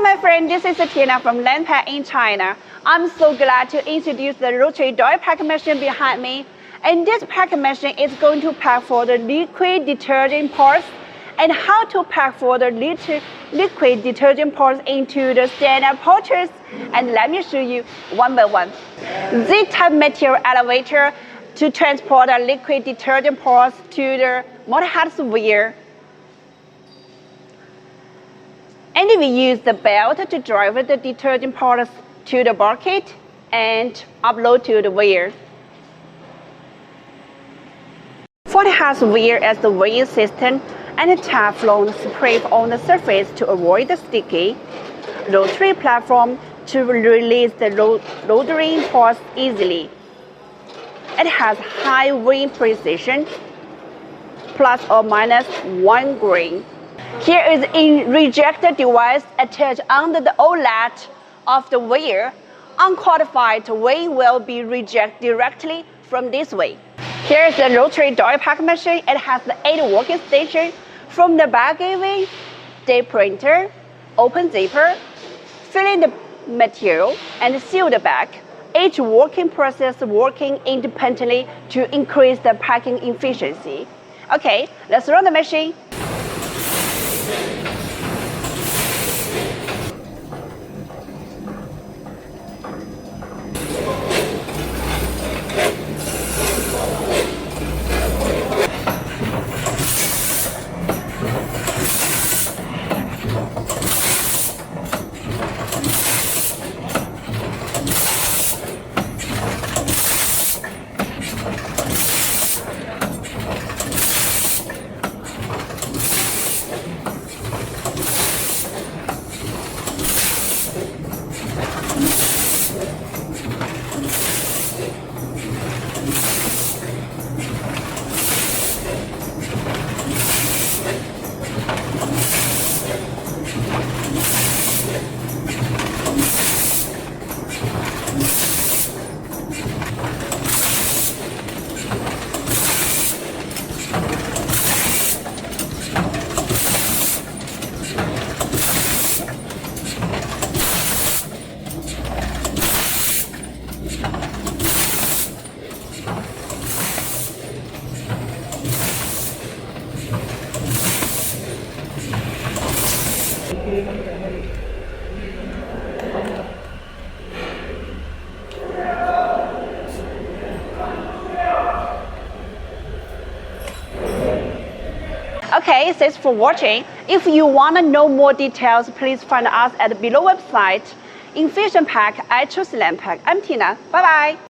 my friend, this is Tina from Landpack in China. I'm so glad to introduce the rotary Doypak machine behind me. And this pack machine is going to pack for the liquid detergent parts and how to pack for the liquid detergent parts into the standard pouches. And let me show you one by one. This type material elevator to transport the liquid detergent parts to the multi-head wheel. And we use the belt to drive the detergent parts to the bucket and upload to the wheel. For the hose wheel as the weighing system and a Teflon spray on the surface to avoid the sticky. Rotary platform to release the loading parts easily. It has high weighing precision, plus or minus 1 grain. Here is a rejector device attached under the outlet of the wheel. Unqualified weight will be rejected directly from this way. Here is the rotary Doypak machine. It has the 8 working stations from the bag giving, day printer, open zipper, filling the material, and seal the bag. Each working process working independently to increase the packing efficiency. Okay, let's run the machine. Okay, thanks for watching. If you want to know more details, please find us at the below website. In Fish and Pack, I choose Landpack. I'm Tina. Bye-bye.